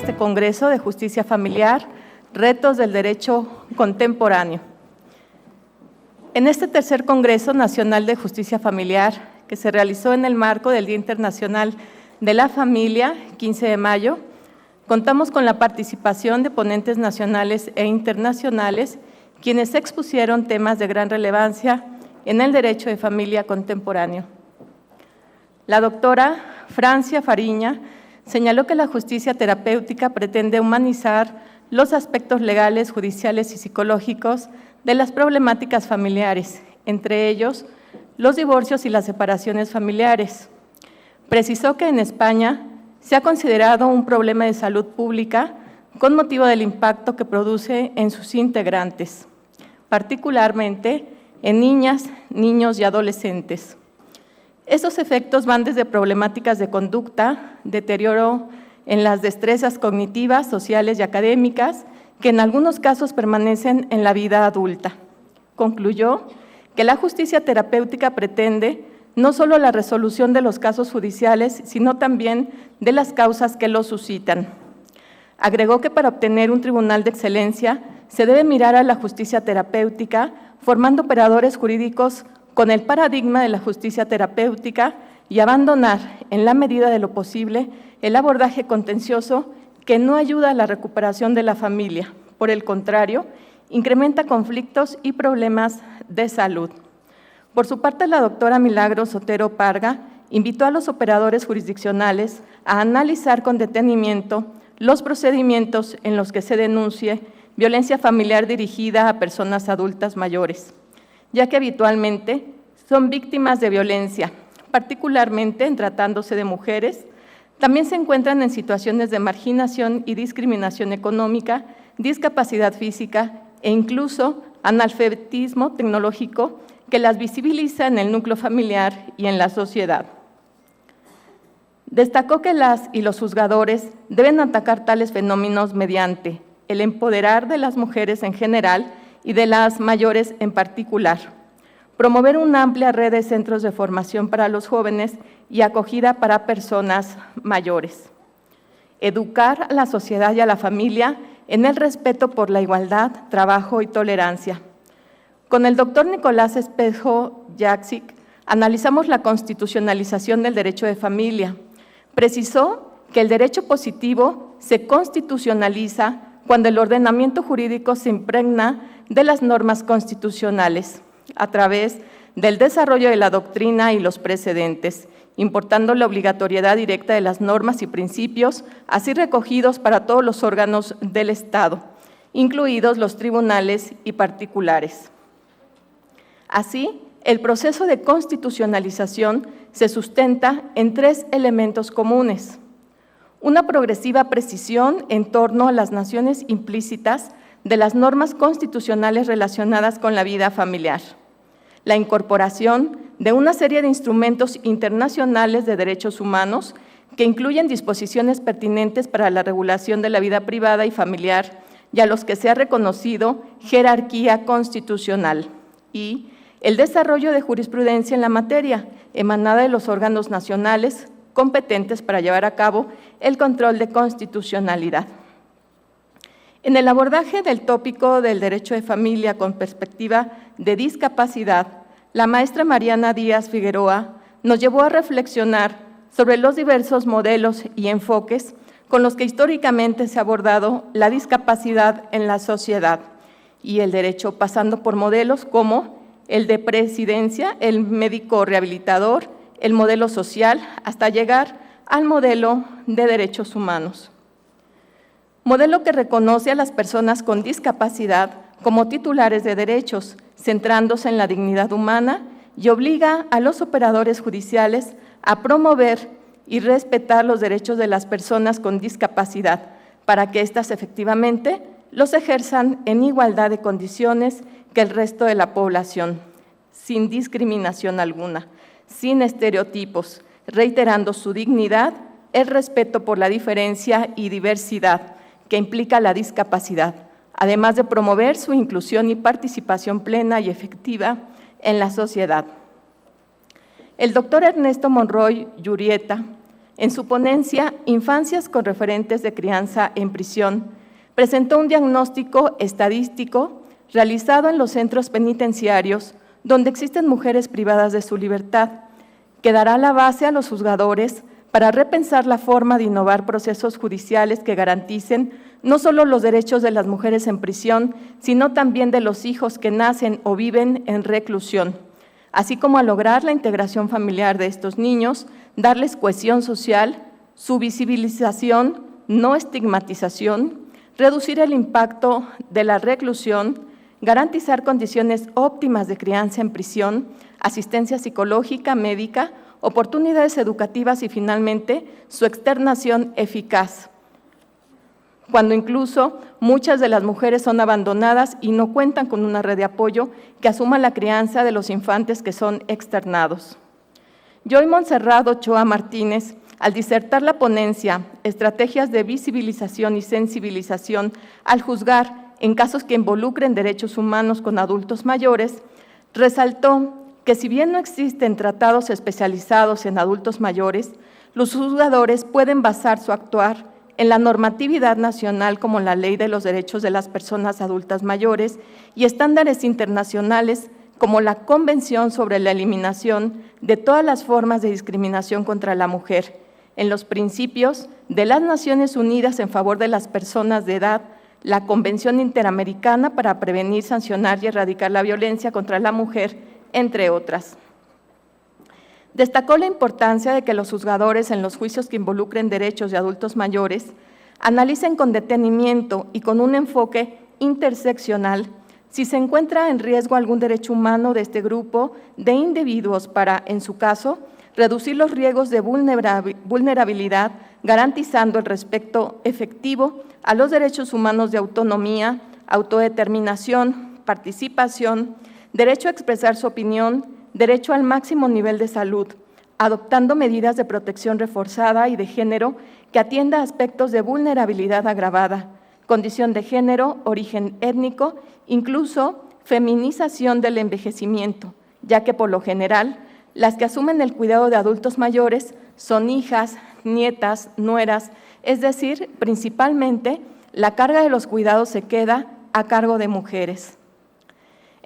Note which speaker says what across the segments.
Speaker 1: este Congreso de Justicia Familiar, Retos del Derecho Contemporáneo. En este tercer Congreso Nacional de Justicia Familiar, que se realizó en el marco del Día Internacional de la Familia, 15 de mayo, contamos con la participación de ponentes nacionales e internacionales, quienes expusieron temas de gran relevancia en el derecho de familia contemporáneo. La doctora Francia Fariña señaló que la justicia terapéutica pretende humanizar los aspectos legales, judiciales y psicológicos de las problemáticas familiares, entre ellos los divorcios y las separaciones familiares. Precisó que en España se ha considerado un problema de salud pública con motivo del impacto que produce en sus integrantes, particularmente en niñas, niños y adolescentes. Estos efectos van desde problemáticas de conducta, deterioro en las destrezas cognitivas, sociales y académicas, que en algunos casos permanecen en la vida adulta. Concluyó que la justicia terapéutica pretende no solo la resolución de los casos judiciales, sino también de las causas que los suscitan. Agregó que para obtener un tribunal de excelencia se debe mirar a la justicia terapéutica, formando operadores jurídicos con el paradigma de la justicia terapéutica y abandonar, en la medida de lo posible, el abordaje contencioso que no ayuda a la recuperación de la familia. Por el contrario, incrementa conflictos y problemas de salud. Por su parte, la doctora Milagros Otero Parga invitó a los operadores jurisdiccionales a analizar con detenimiento los procedimientos en los que se denuncie violencia familiar dirigida a personas adultas mayores, ya que habitualmente son víctimas de violencia, particularmente en tratándose de mujeres. También se encuentran en situaciones de marginación y discriminación económica, discapacidad física e incluso analfabetismo tecnológico que las visibiliza en el núcleo familiar y en la sociedad. Destacó que las y los juzgadores deben atacar tales fenómenos mediante el empoderar de las mujeres en general y de las mayores en particular, promover una amplia red de centros de formación para los jóvenes y acogida para personas mayores, educar a la sociedad y a la familia en el respeto por la igualdad, trabajo y tolerancia. Con el doctor Nicolás Espejo Jaksic analizamos la constitucionalización del derecho de familia. Precisó que el derecho positivo se constitucionaliza cuando el ordenamiento jurídico se impregna de las normas constitucionales a través del desarrollo de la doctrina y los precedentes, importando la obligatoriedad directa de las normas y principios, así recogidos para todos los órganos del Estado, incluidos los tribunales y particulares. Así, el proceso de constitucionalización se sustenta en tres elementos comunes: una progresiva precisión en torno a las nociones implícitas de las normas constitucionales relacionadas con la vida familiar, la incorporación de una serie de instrumentos internacionales de derechos humanos que incluyen disposiciones pertinentes para la regulación de la vida privada y familiar y a los que se ha reconocido jerarquía constitucional, y el desarrollo de jurisprudencia en la materia, emanada de los órganos nacionales competentes para llevar a cabo el control de constitucionalidad. En el abordaje del tópico del derecho de familia con perspectiva de discapacidad, la maestra Mariana Díaz Figueroa nos llevó a reflexionar sobre los diversos modelos y enfoques con los que históricamente se ha abordado la discapacidad en la sociedad y el derecho, pasando por modelos como el de presidencia, el médico rehabilitador, el modelo social, hasta llegar al modelo de derechos humanos. Modelo que reconoce a las personas con discapacidad como titulares de derechos, centrándose en la dignidad humana, y obliga a los operadores judiciales a promover y respetar los derechos de las personas con discapacidad para que éstas efectivamente los ejerzan en igualdad de condiciones que el resto de la población, sin discriminación alguna, sin estereotipos, reiterando su dignidad, el respeto por la diferencia y diversidad que implica la discapacidad, además de promover su inclusión y participación plena y efectiva en la sociedad. El doctor Ernesto Monroy Yurrieta en su ponencia Infancias con referentes de crianza en prisión, presentó un diagnóstico estadístico realizado en los centros penitenciarios donde existen mujeres privadas de su libertad, que dará la base a los juzgadores para repensar la forma de innovar procesos judiciales que garanticen no solo los derechos de las mujeres en prisión, sino también de los hijos que nacen o viven en reclusión, así como a lograr la integración familiar de estos niños, darles cohesión social, su visibilización, no estigmatización, reducir el impacto de la reclusión, garantizar condiciones óptimas de crianza en prisión, asistencia psicológica, médica, oportunidades educativas y finalmente su externación eficaz, cuando incluso muchas de las mujeres son abandonadas y no cuentan con una red de apoyo que asuma la crianza de los infantes que son externados. Joy Montserrat Ochoa Martínez, al disertar la ponencia Estrategias de visibilización y sensibilización al juzgar en casos que involucren derechos humanos con adultos mayores, resaltó que si bien no existen tratados especializados en adultos mayores, los juzgadores pueden basar su actuar en la normatividad nacional como la Ley de los Derechos de las Personas Adultas Mayores y estándares internacionales como la Convención sobre la Eliminación de todas las formas de discriminación contra la mujer, en los principios de las Naciones Unidas en favor de las personas de edad, la Convención Interamericana para prevenir, sancionar y erradicar la violencia contra la mujer, entre otras. Destacó la importancia de que los juzgadores en los juicios que involucren derechos de adultos mayores analicen con detenimiento y con un enfoque interseccional si se encuentra en riesgo algún derecho humano de este grupo de individuos para, en su caso, reducir los riesgos de vulnerabilidad, garantizando el respeto efectivo a los derechos humanos de autonomía, autodeterminación, participación, derecho a expresar su opinión, derecho al máximo nivel de salud, adoptando medidas de protección reforzada y de género que atienda aspectos de vulnerabilidad agravada, condición de género, origen étnico, incluso feminización del envejecimiento, ya que por lo general las que asumen el cuidado de adultos mayores son hijas, nietas, nueras, es decir, principalmente la carga de los cuidados se queda a cargo de mujeres.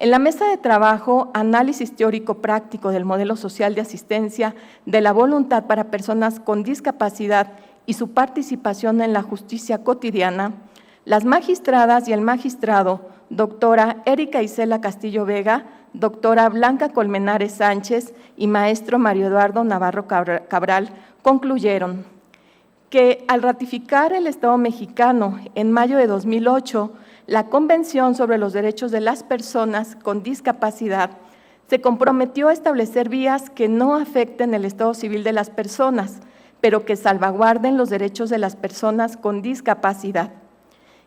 Speaker 1: En la mesa de trabajo, análisis teórico práctico del modelo social de asistencia de la voluntad para personas con discapacidad y su participación en la justicia cotidiana, las magistradas y el magistrado, doctora Erika Isela Castillo Vega, doctora Blanca Colmenares Sánchez y maestro Mario Eduardo Navarro Cabral, concluyeron que al ratificar el Estado mexicano en mayo de 2008 la Convención sobre los Derechos de las Personas con Discapacidad, se comprometió a establecer vías que no afecten el estado civil de las personas, pero que salvaguarden los derechos de las personas con discapacidad.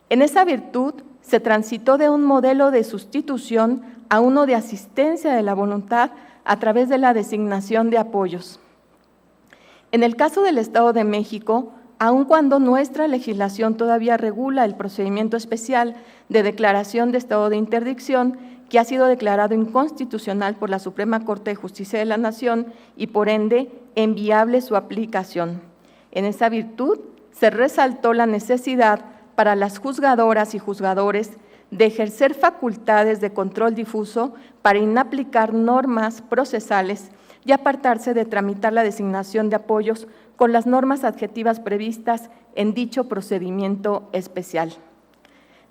Speaker 1: En esa virtud, se transitó de un modelo de sustitución a uno de asistencia de la voluntad a través de la designación de apoyos. En el caso del Estado de México, aun cuando nuestra legislación todavía regula el procedimiento especial de declaración de estado de interdicción, que ha sido declarado inconstitucional por la Suprema Corte de Justicia de la Nación y, por ende, inviable su aplicación. En esa virtud, se resaltó la necesidad para las juzgadoras y juzgadores de ejercer facultades de control difuso para inaplicar normas procesales y apartarse de tramitar la designación de apoyos con las normas adjetivas previstas en dicho procedimiento especial.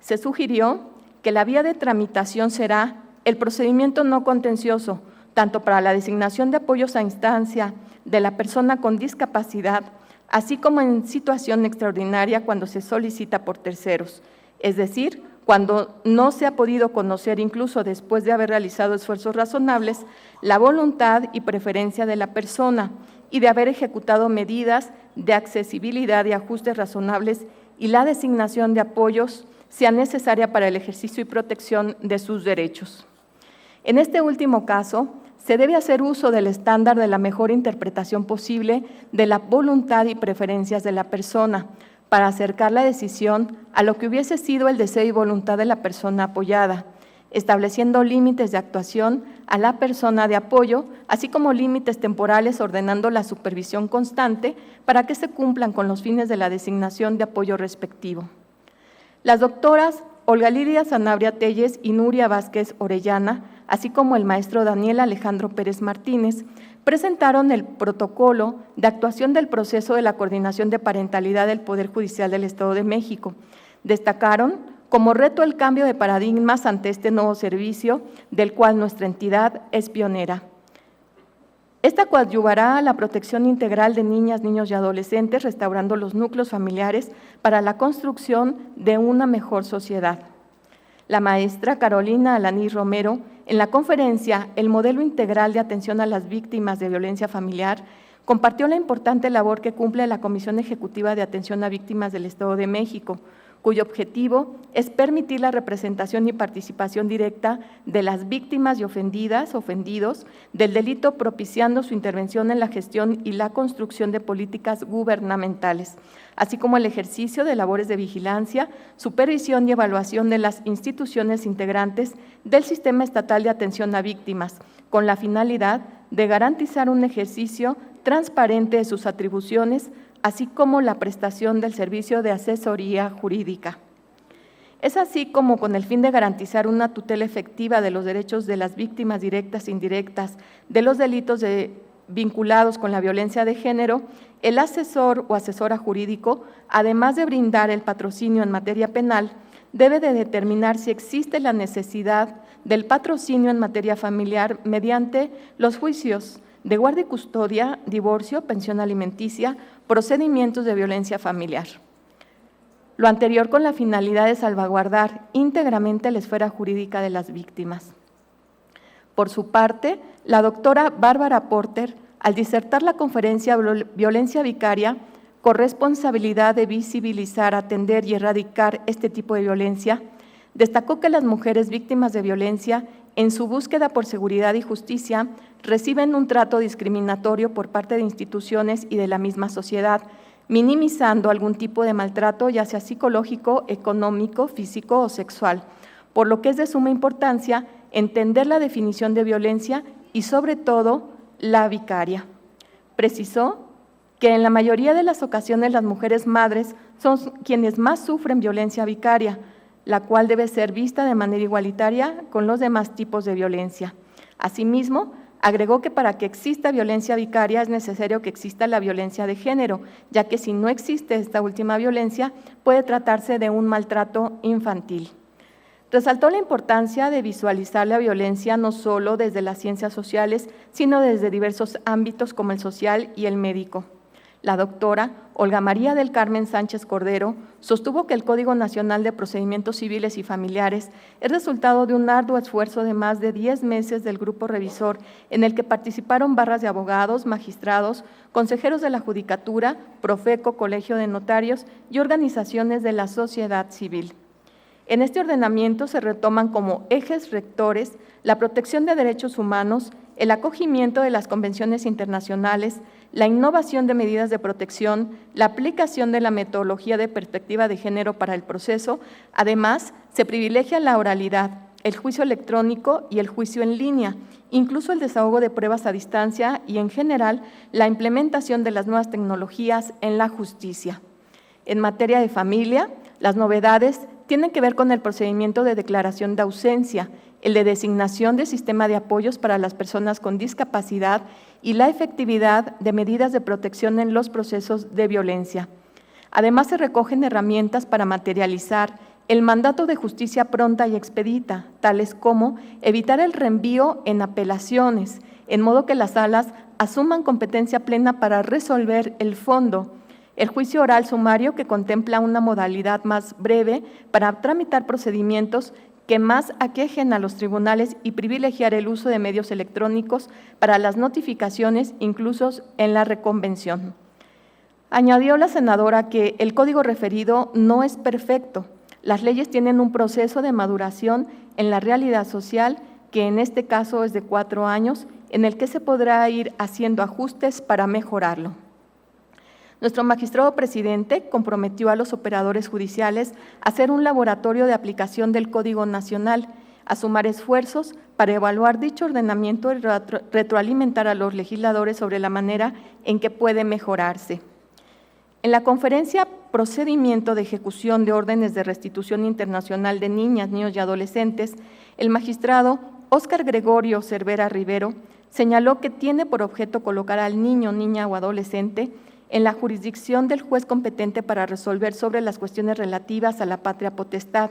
Speaker 1: Se sugirió que la vía de tramitación será el procedimiento no contencioso, tanto para la designación de apoyos a instancia de la persona con discapacidad, así como en situación extraordinaria cuando se solicita por terceros, es decir, cuando no se ha podido conocer, incluso después de haber realizado esfuerzos razonables, la voluntad y preferencia de la persona y de haber ejecutado medidas de accesibilidad y ajustes razonables y la designación de apoyos sea necesaria para el ejercicio y protección de sus derechos. En este último caso, se debe hacer uso del estándar de la mejor interpretación posible de la voluntad y preferencias de la persona, para acercar la decisión a lo que hubiese sido el deseo y voluntad de la persona apoyada, estableciendo límites de actuación a la persona de apoyo, así como límites temporales, ordenando la supervisión constante para que se cumplan con los fines de la designación de apoyo respectivo. Las doctoras Olga Lidia Sanabria Telles y Nuria Vázquez Orellana, así como el maestro Daniel Alejandro Pérez Martínez, presentaron el protocolo de actuación del proceso de la coordinación de parentalidad del Poder Judicial del Estado de México. Destacaron como reto el cambio de paradigmas ante este nuevo servicio, del cual nuestra entidad es pionera. Esta coadyuvará a la protección integral de niñas, niños y adolescentes, restaurando los núcleos familiares para la construcción de una mejor sociedad. La maestra Carolina Alanís Romero, en la conferencia El modelo integral de atención a las víctimas de violencia familiar, compartió la importante labor que cumple la Comisión Ejecutiva de Atención a Víctimas del Estado de México, cuyo objetivo es permitir la representación y participación directa de las víctimas y ofendidos del delito, propiciando su intervención en la gestión y la construcción de políticas gubernamentales, así como el ejercicio de labores de vigilancia, supervisión y evaluación de las instituciones integrantes del Sistema Estatal de Atención a Víctimas, con la finalidad de garantizar un ejercicio transparente de sus atribuciones, así como la prestación del servicio de asesoría jurídica. Es así como, con el fin de garantizar una tutela efectiva de los derechos de las víctimas directas e indirectas de los delitos vinculados con la violencia de género, el asesor o asesora jurídico, además de brindar el patrocinio en materia penal, debe de determinar si existe la necesidad del patrocinio en materia familiar mediante los juicios de guardia y custodia, divorcio, pensión alimenticia, procedimientos de violencia familiar. Lo anterior con la finalidad de salvaguardar íntegramente la esfera jurídica de las víctimas. Por su parte, la doctora Bárbara Porter, al disertar la conferencia Violencia Vicaria, corresponsabilidad de visibilizar, atender y erradicar este tipo de violencia, destacó que las mujeres víctimas de violencia, en su búsqueda por seguridad y justicia, reciben un trato discriminatorio por parte de instituciones y de la misma sociedad, minimizando algún tipo de maltrato, ya sea psicológico, económico, físico o sexual, por lo que es de suma importancia entender la definición de violencia y, sobre todo, la vicaria. Precisó que en la mayoría de las ocasiones las mujeres madres son quienes más sufren violencia vicaria, la cual debe ser vista de manera igualitaria con los demás tipos de violencia. Asimismo, agregó que para que exista violencia vicaria es necesario que exista la violencia de género, ya que si no existe esta última violencia, puede tratarse de un maltrato infantil. Resaltó la importancia de visualizar la violencia no solo desde las ciencias sociales, sino desde diversos ámbitos como el social y el médico. La doctora Olga María del Carmen Sánchez Cordero sostuvo que el Código Nacional de Procedimientos Civiles y Familiares es resultado de un arduo esfuerzo de más de 10 meses del grupo revisor, en el que participaron barras de abogados, magistrados, consejeros de la Judicatura, Profeco, Colegio de Notarios y organizaciones de la sociedad civil. En este ordenamiento se retoman como ejes rectores la protección de derechos humanos, el acogimiento de las convenciones internacionales, la innovación de medidas de protección, la aplicación de la metodología de perspectiva de género para el proceso. Además, se privilegia la oralidad, el juicio electrónico y el juicio en línea, incluso el desahogo de pruebas a distancia y, en general, la implementación de las nuevas tecnologías en la justicia. En materia de familia, las novedades tienen que ver con el procedimiento de declaración de ausencia, el de designación de sistema de apoyos para las personas con discapacidad y la efectividad de medidas de protección en los procesos de violencia. Además, se recogen herramientas para materializar el mandato de justicia pronta y expedita, tales como evitar el reenvío en apelaciones, en modo que las salas asuman competencia plena para resolver el fondo, el juicio oral sumario, que contempla una modalidad más breve para tramitar procedimientos que más aquejen a los tribunales y privilegiar el uso de medios electrónicos para las notificaciones, incluso en la reconvención. Añadió la senadora que el código referido no es perfecto. Las leyes tienen un proceso de maduración en la realidad social, que en este caso es de 4 años, en el que se podrá ir haciendo ajustes para mejorarlo. Nuestro magistrado presidente comprometió a los operadores judiciales a hacer un laboratorio de aplicación del Código Nacional, a sumar esfuerzos para evaluar dicho ordenamiento y retroalimentar a los legisladores sobre la manera en que puede mejorarse. En la conferencia Procedimiento de ejecución de órdenes de restitución internacional de niñas, niños y adolescentes, el magistrado Óscar Gregorio Cervera Rivero señaló que tiene por objeto colocar al niño, niña o adolescente en la jurisdicción del juez competente para resolver sobre las cuestiones relativas a la patria potestad.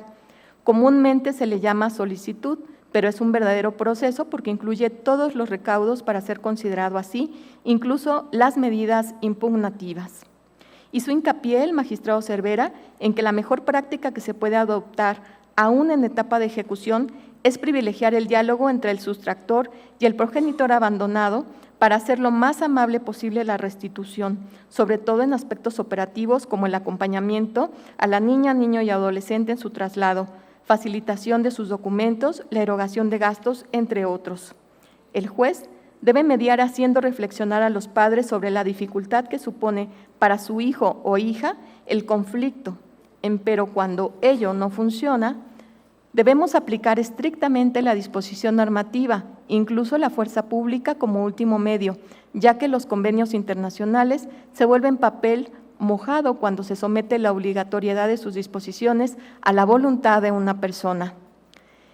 Speaker 1: Comúnmente se le llama solicitud, pero es un verdadero proceso porque incluye todos los recaudos para ser considerado así, incluso las medidas impugnativas. Hizo hincapié el magistrado Cervera en que la mejor práctica que se puede adoptar, aún en etapa de ejecución, es privilegiar el diálogo entre el sustractor y el progenitor abandonado para hacer lo más amable posible la restitución, sobre todo en aspectos operativos como el acompañamiento a la niña, niño y adolescente en su traslado, facilitación de sus documentos, la erogación de gastos, entre otros. El juez debe mediar haciendo reflexionar a los padres sobre la dificultad que supone para su hijo o hija el conflicto, empero cuando ello no funciona, debemos aplicar estrictamente la disposición normativa, incluso la fuerza pública como último medio, ya que los convenios internacionales se vuelven papel mojado cuando se somete la obligatoriedad de sus disposiciones a la voluntad de una persona.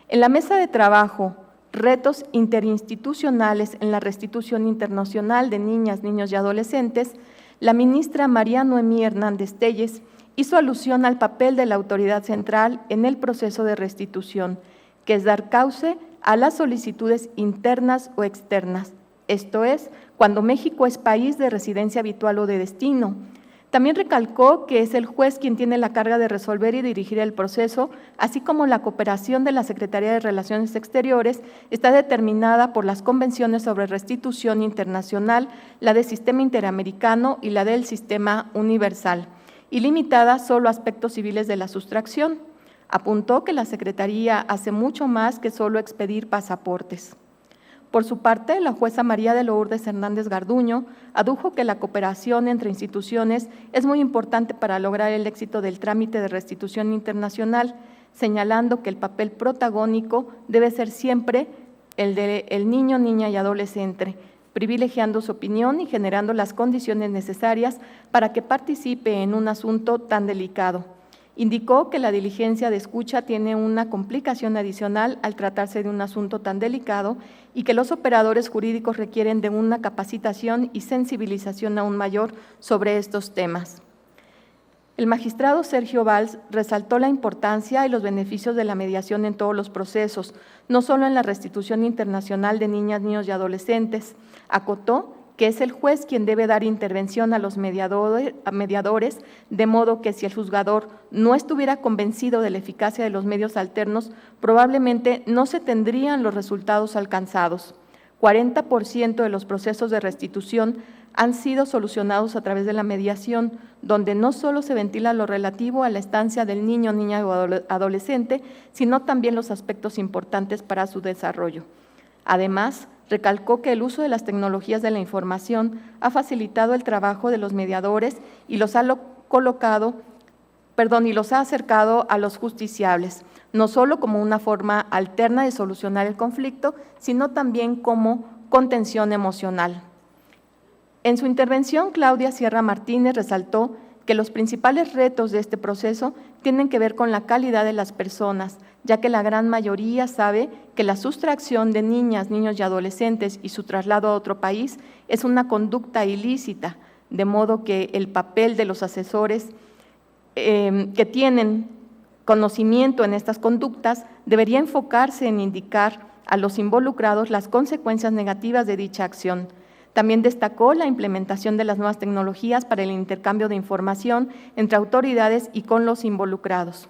Speaker 1: En la mesa de trabajo, Retos interinstitucionales en la restitución internacional de niñas, niños y adolescentes, la ministra María Noemí Hernández Telles hizo alusión al papel de la autoridad central en el proceso de restitución, que es dar cauce a las solicitudes internas o externas, esto es, cuando México es país de residencia habitual o de destino. También recalcó que es el juez quien tiene la carga de resolver y dirigir el proceso, así como la cooperación de la Secretaría de Relaciones Exteriores está determinada por las convenciones sobre restitución internacional, la del Sistema Interamericano y la del Sistema Universal, y limitada solo a aspectos civiles de la sustracción. Apuntó que la Secretaría hace mucho más que solo expedir pasaportes. Por su parte, la jueza María de Lourdes Hernández Garduño adujo que la cooperación entre instituciones es muy importante para lograr el éxito del trámite de restitución internacional, señalando que el papel protagónico debe ser siempre el del niño, niña y adolescente, privilegiando su opinión y generando las condiciones necesarias para que participe en un asunto tan delicado. Indicó que la diligencia de escucha tiene una complicación adicional al tratarse de un asunto tan delicado y que los operadores jurídicos requieren de una capacitación y sensibilización aún mayor sobre estos temas. El magistrado Sergio Valls resaltó la importancia y los beneficios de la mediación en todos los procesos, no solo en la restitución internacional de niñas, niños y adolescentes. Acotó que es el juez quien debe dar intervención a los mediadores, de modo que si el juzgador no estuviera convencido de la eficacia de los medios alternos, probablemente no se tendrían los resultados alcanzados. 40% de los procesos de restitución han sido solucionados a través de la mediación, donde no solo se ventila lo relativo a la estancia del niño, niña o adolescente, sino también los aspectos importantes para su desarrollo. Además, recalcó que el uso de las tecnologías de la información ha facilitado el trabajo de los mediadores y los ha acercado a los justiciables, no solo como una forma alterna de solucionar el conflicto, sino también como contención emocional. En su intervención, Claudia Sierra Martínez resaltó que los principales retos de este proceso tienen que ver con la calidad de las personas, ya que la gran mayoría sabe que la sustracción de niñas, niños y adolescentes y su traslado a otro país es una conducta ilícita, de modo que el papel de los asesores que tienen conocimiento en estas conductas debería enfocarse en indicar a los involucrados las consecuencias negativas de dicha acción. También destacó la implementación de las nuevas tecnologías para el intercambio de información entre autoridades y con los involucrados.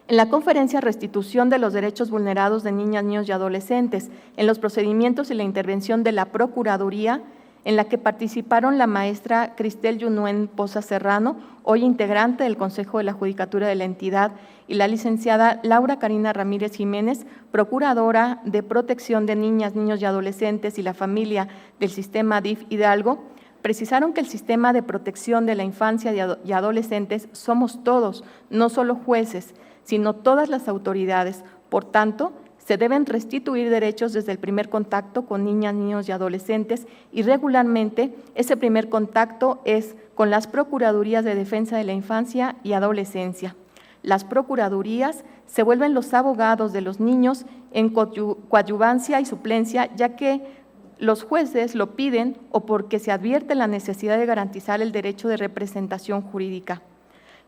Speaker 1: En la conferencia Restitución de los derechos vulnerados de niñas, niños y adolescentes en los procedimientos y la intervención de la Procuraduría, en la que participaron la maestra Cristel Yunuen Poza Serrano, hoy integrante del Consejo de la Judicatura de la entidad, y la licenciada Laura Karina Ramírez Jiménez, procuradora de protección de niñas, niños y adolescentes y la familia del sistema DIF Hidalgo, precisaron que el sistema de protección de la infancia y adolescentes somos todos, no solo jueces, sino todas las autoridades, Por tanto, se deben restituir derechos desde el primer contacto con niñas, niños y adolescentes, y regularmente ese primer contacto es con las Procuradurías de Defensa de la Infancia y Adolescencia. Las Procuradurías se vuelven los abogados de los niños en coadyuvancia y suplencia, ya que los jueces lo piden o porque se advierte la necesidad de garantizar el derecho de representación jurídica.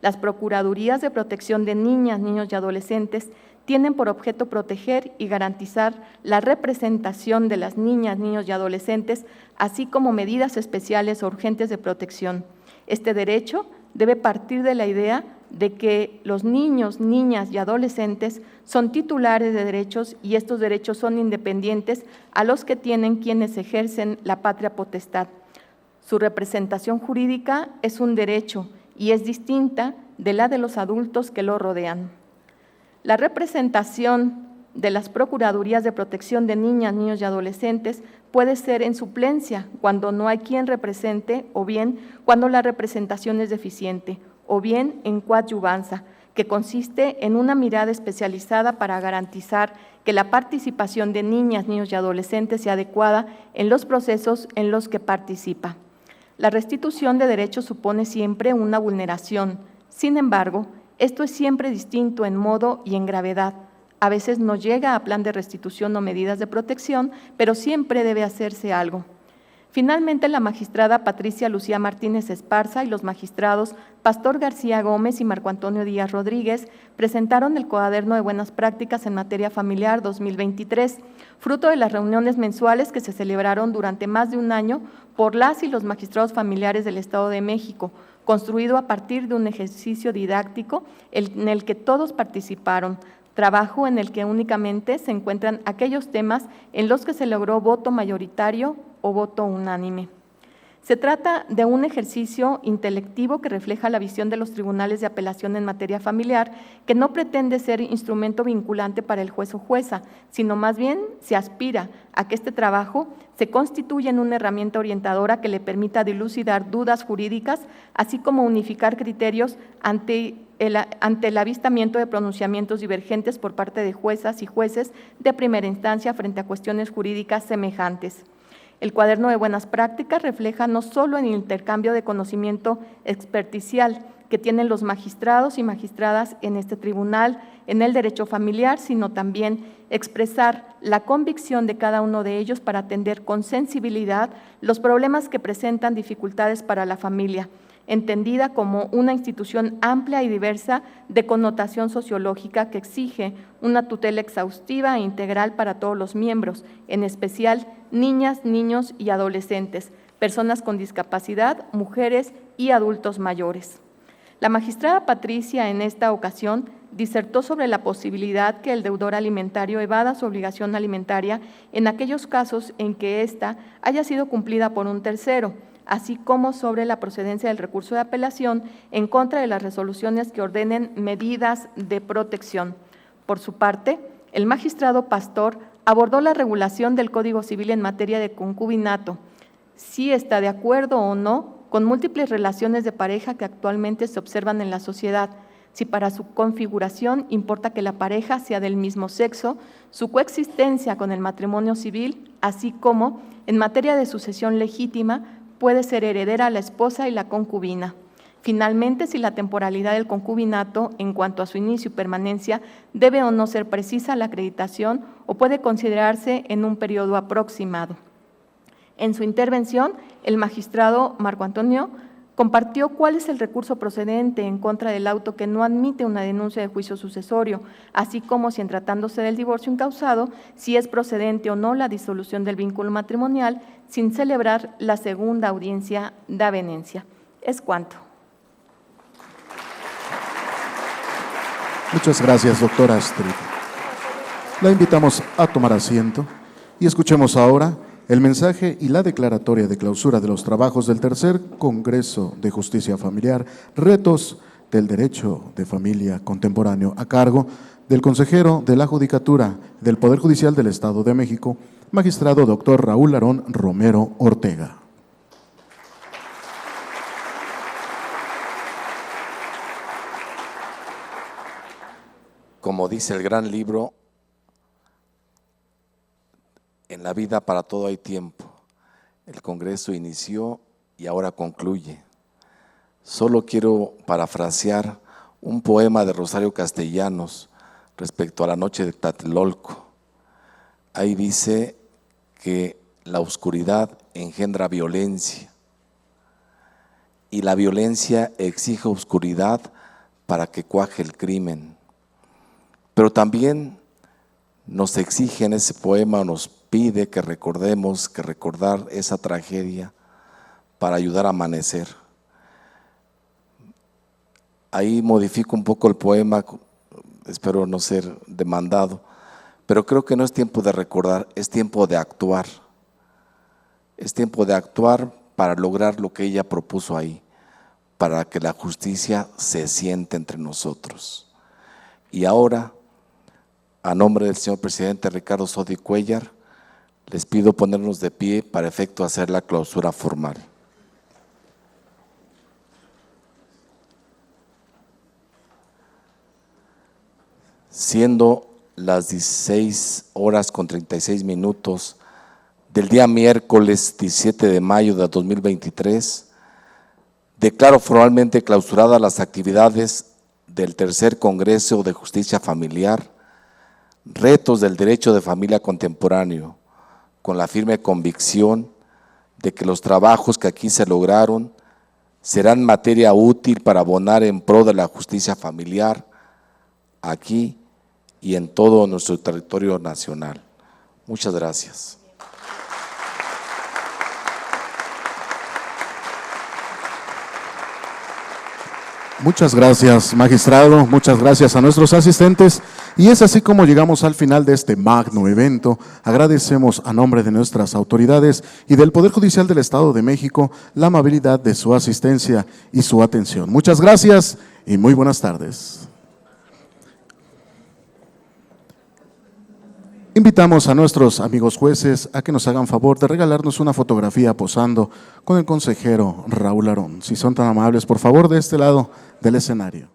Speaker 1: Las Procuradurías de Protección de Niñas, Niños y Adolescentes tienen por objeto proteger y garantizar la representación de las niñas, niños y adolescentes, así como medidas especiales o urgentes de protección. Este derecho debe partir de la idea de que los niños, niñas y adolescentes son titulares de derechos y estos derechos son independientes a los que tienen quienes ejercen la patria potestad. Su representación jurídica es un derecho y es distinta de la de los adultos que lo rodean. La representación de las Procuradurías de Protección de Niñas, Niños y Adolescentes puede ser en suplencia, cuando no hay quien represente, o bien cuando la representación es deficiente, o bien en coadyuvanza, que consiste en una mirada especializada para garantizar que la participación de niñas, niños y adolescentes sea adecuada en los procesos en los que participa. La restitución de derechos supone siempre una vulneración. Sin embargo, esto es siempre distinto en modo y en gravedad. A veces no llega a plan de restitución o medidas de protección, pero siempre debe hacerse algo. Finalmente, la magistrada Patricia Lucía Martínez Esparza y los magistrados Pastor García Gómez y Marco Antonio Díaz Rodríguez presentaron el Cuaderno de Buenas Prácticas en Materia Familiar 2023, fruto de las reuniones mensuales que se celebraron durante más de un año por las y los magistrados familiares del Estado de México, construido a partir de un ejercicio didáctico en el que todos participaron, trabajo en el que únicamente se encuentran aquellos temas en los que se logró voto mayoritario o voto unánime. Se trata de un ejercicio intelectivo que refleja la visión de los tribunales de apelación en materia familiar, que no pretende ser instrumento vinculante para el juez o jueza, sino más bien se aspira a que este trabajo se constituya en una herramienta orientadora que le permita dilucidar dudas jurídicas, así como unificar criterios ante el avistamiento de pronunciamientos divergentes por parte de juezas y jueces de primera instancia frente a cuestiones jurídicas semejantes. El Cuaderno de Buenas Prácticas refleja no solo el intercambio de conocimiento experticial que tienen los magistrados y magistradas en este tribunal en el derecho familiar, sino también expresar la convicción de cada uno de ellos para atender con sensibilidad los problemas que presentan dificultades para la familia, entendida como una institución amplia y diversa de connotación sociológica que exige una tutela exhaustiva e integral para todos los miembros, en especial niñas, niños y adolescentes, personas con discapacidad, mujeres y adultos mayores. La magistrada Patricia en esta ocasión disertó sobre la posibilidad que el deudor alimentario evada su obligación alimentaria en aquellos casos en que ésta haya sido cumplida por un tercero, así como sobre la procedencia del recurso de apelación en contra de las resoluciones que ordenen medidas de protección. Por su parte, el magistrado Pastor abordó la regulación del Código Civil en materia de concubinato, si está de acuerdo o no con múltiples relaciones de pareja que actualmente se observan en la sociedad, si para su configuración importa que la pareja sea del mismo sexo, su coexistencia con el matrimonio civil, así como, en materia de sucesión legítima, puede ser heredera la esposa y la concubina. Finalmente, si la temporalidad del concubinato en cuanto a su inicio y permanencia debe o no ser precisa la acreditación o puede considerarse en un periodo aproximado. En su intervención, el magistrado Marco Antonio compartió cuál es el recurso procedente en contra del auto que no admite una denuncia de juicio sucesorio, así como si en tratándose del divorcio incausado, si es procedente o no la disolución del vínculo matrimonial sin celebrar la segunda audiencia de avenencia. Es cuanto.
Speaker 2: Muchas gracias, doctora Astrid. La invitamos a tomar asiento y escuchemos ahora el mensaje y la declaratoria de clausura de los trabajos del tercer Congreso de Justicia Familiar, Retos del Derecho de Familia Contemporáneo, a cargo del consejero de la Judicatura del Poder Judicial del Estado de México, magistrado doctor Raúl Aarón Romero Ortega.
Speaker 3: Como dice el gran libro, la vida para todo hay tiempo. El Congreso inició y ahora concluye. Solo quiero parafrasear un poema de Rosario Castellanos respecto a la noche de Tlatelolco. Ahí dice que la oscuridad engendra violencia y la violencia exige oscuridad para que cuaje el crimen. Pero también nos exige en ese poema, nos pide que recordemos, que recordar esa tragedia para ayudar a amanecer. Ahí modifico un poco el poema, espero no ser demandado, pero creo que no es tiempo de recordar, es tiempo de actuar. Es tiempo de actuar para lograr lo que ella propuso ahí, para que la justicia se siente entre nosotros. Y ahora, a nombre del señor presidente Ricardo Sodi Cuéllar, les pido ponernos de pie para efecto hacer la clausura formal. Siendo las 16:36 del día miércoles 17 de mayo de 2023, declaro formalmente clausuradas las actividades del tercer Congreso de Justicia Familiar, Retos del Derecho de Familia Contemporáneo, con la firme convicción de que los trabajos que aquí se lograron serán materia útil para abonar en pro de la justicia familiar aquí y en todo nuestro territorio nacional. Muchas gracias.
Speaker 2: Muchas gracias, magistrado, muchas gracias a nuestros asistentes. Y es así como llegamos al final de este magno evento. Agradecemos a nombre de nuestras autoridades y del Poder Judicial del Estado de México la amabilidad de su asistencia y su atención. Muchas gracias y muy buenas tardes. Invitamos a nuestros amigos jueces a que nos hagan favor de regalarnos una fotografía posando con el consejero Raúl Arón. Si son tan amables, por favor, de este lado del escenario.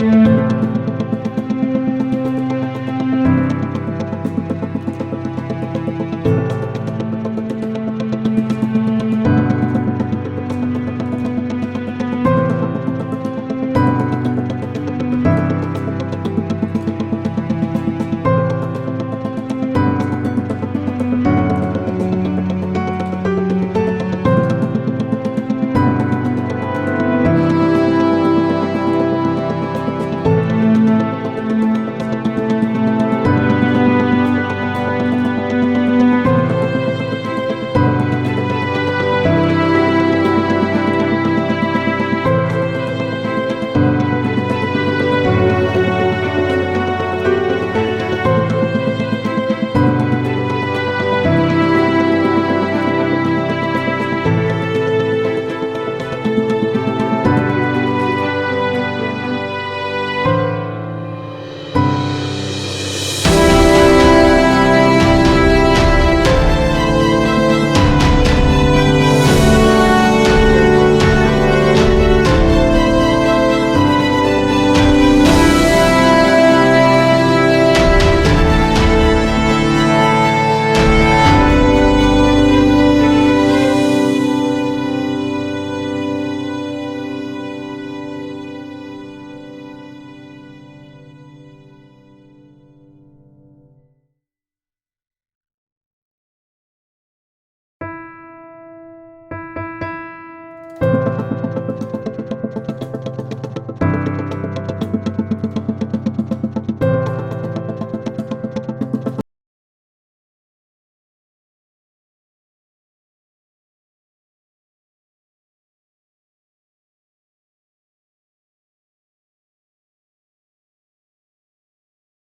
Speaker 2: Gracias.